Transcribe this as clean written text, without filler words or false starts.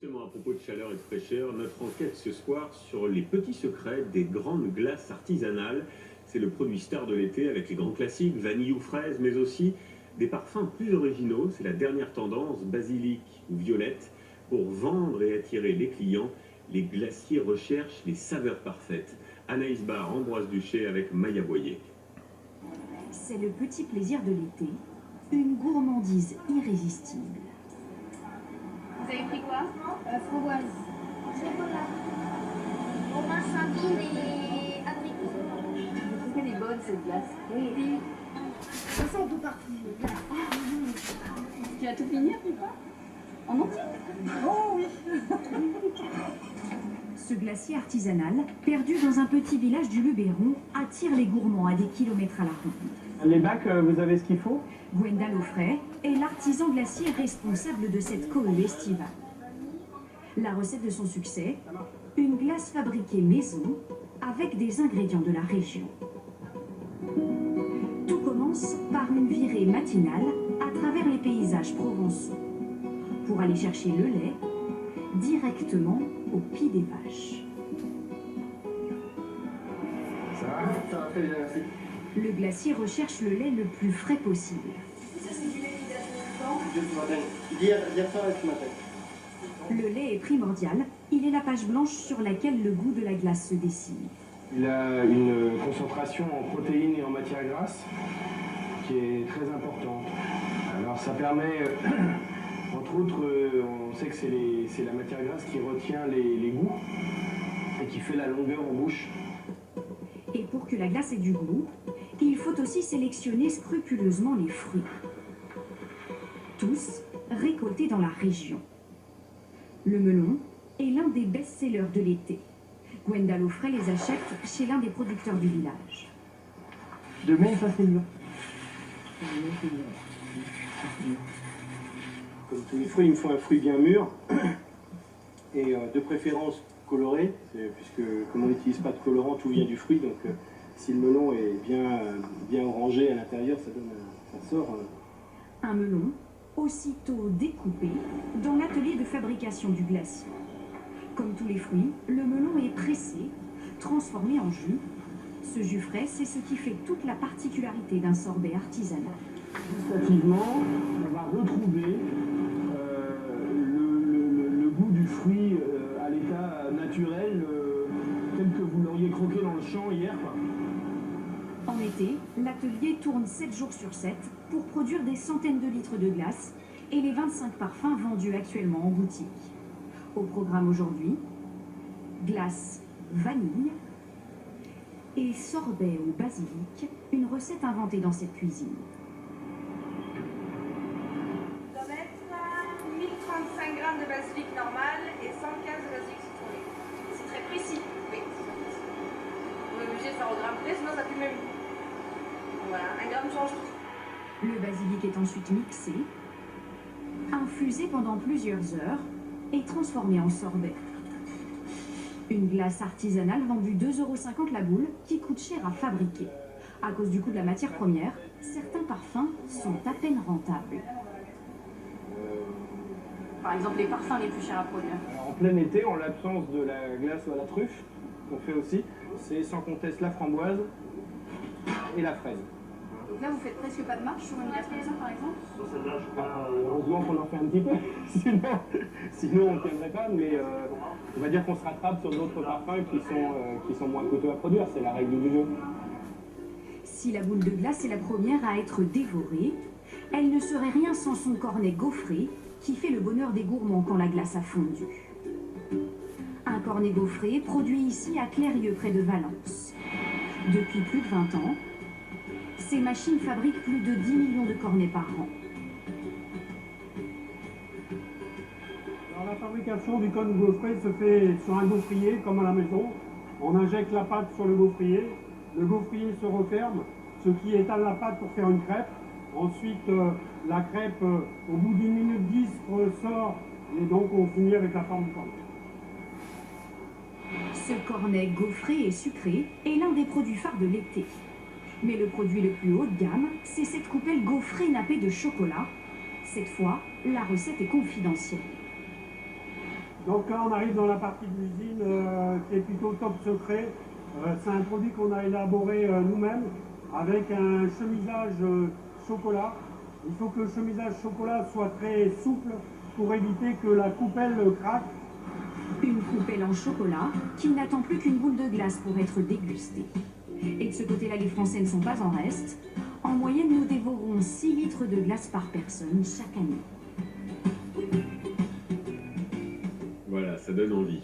Justement, à propos de chaleur et de fraîcheur, notre enquête ce soir sur les petits secrets des grandes glaces artisanales. C'est le produit star de l'été avec les grands classiques, vanille ou fraise, mais aussi des parfums plus originaux. C'est la dernière tendance, basilic ou violette. Pour vendre et attirer les clients, les glaciers recherchent les saveurs parfaites. Anaïs Barre, Ambroise Duché avec Maya Boyer. C'est le petit plaisir de l'été, une gourmandise irrésistible. Vous avez pris quoi? Framboise. Chocolat. Orange sanguine et abricot. Elle est bonne cette glace. Oui. Ça sent tout partout. Tu as tout fini ou pas? En entier? Oh oui. Ce glacier artisanal, perdu dans un petit village du Luberon, attire les gourmands à des kilomètres à la ronde. Les bacs, vous avez ce qu'il faut? Gwenda Laufray est l'artisan glacier responsable de cette cohue estivale. La recette de son succès, une glace fabriquée maison avec des ingrédients de la région. Tout commence par une virée matinale à travers les paysages provençaux pour aller chercher le lait directement au pied des vaches. Ça va très bien, merci. Le glacier recherche le lait le plus frais possible. Ça c'est du lait qui date de quand? Ce matin. Hier soir et ce matin. Le lait est primordial, il est la page blanche sur laquelle le goût de la glace se dessine. Il a une concentration en protéines et en matière grasse qui est très importante. Alors ça permet, entre autres, on sait que c'est la matière grasse qui retient les goûts et qui fait la longueur en bouche. Et pour que la glace ait du goût, il faut aussi sélectionner scrupuleusement les fruits. Tous récoltés dans la région. Le melon est l'un des best-sellers de l'été. Gwenda Laufray les achète chez l'un des producteurs du village. Demain, ça c'est mieux. Comme tous les fruits, il me faut un fruit bien mûr et de préférence coloré, puisque comme on n'utilise pas de colorant, tout vient du fruit. Donc si le melon est bien orangé à l'intérieur, ça sort. Un melon, aussitôt découpé, dans l'atelier de fabrication du glacier. Comme tous les fruits, le melon est pressé, transformé en jus. Ce jus frais, c'est ce qui fait toute la particularité d'un sorbet artisanal. Gustativement, on va retrouver le goût du fruit à l'état naturel, tel que vous l'auriez croqué dans le champ hier. En été, l'atelier tourne 7 jours sur 7 pour produire des centaines de litres de glace et les 25 parfums vendus actuellement en boutique. Au programme aujourd'hui, glace vanille et sorbet au basilic, une recette inventée dans cette cuisine. On doit mettre 1035 g de basilic normal et 115 de basilic citronné. C'est très précis. Oui. On est obligé de faire au gramme près, sinon ça pue même. Voilà, 1 gramme change tout. Le basilic est ensuite mixé, infusé pendant plusieurs heures et transformé en sorbet. Une glace artisanale vendue 2,50 € la boule qui coûte cher à fabriquer. À cause du coût de la matière première, certains parfums sont à peine rentables. Par exemple, les parfums les plus chers à produire. Alors, en plein été, en l'absence de la glace à la truffe, qu'on fait aussi, c'est sans conteste la framboise et la fraise. Donc là, vous faites presque pas de marge sur une glace comme ça, par exemple? Heureusement qu'on en fait un petit peu, sinon on ne tiendrait pas, mais on va dire qu'on se rattrape sur d'autres parfums qui sont moins coûteux à produire, c'est la règle du jeu. Si la boule de glace est la première à être dévorée, elle ne serait rien sans son cornet gaufré qui fait le bonheur des gourmands quand la glace a fondu. Un cornet gaufré produit ici à Clérieux près de Valence. Depuis plus de 20 ans, ces machines fabriquent plus de 10 millions de cornets par an. Alors, la fabrication du cornet gaufré se fait sur un gaufrier comme à la maison. On injecte la pâte sur le gaufrier se referme, ce qui étale la pâte pour faire une crêpe. Ensuite, la crêpe, au bout d'1 minute 10, ressort et donc on finit avec la forme du cornet. Ce cornet gaufré et sucré est l'un des produits phares de l'été. Mais le produit le plus haut de gamme, c'est cette coupelle gaufrée nappée de chocolat. Cette fois, la recette est confidentielle. Donc là, on arrive dans la partie de l'usine qui est plutôt top secret. C'est un produit qu'on a élaboré nous-mêmes avec un chemisage chocolat. Il faut que le chemisage chocolat soit très souple pour éviter que la coupelle craque. Une coupelle en chocolat qui n'attend plus qu'une boule de glace pour être dégustée. Et de ce côté-là, les Français ne sont pas en reste. En moyenne, nous dévorons 6 litres de glace par personne chaque année. Voilà, ça donne envie.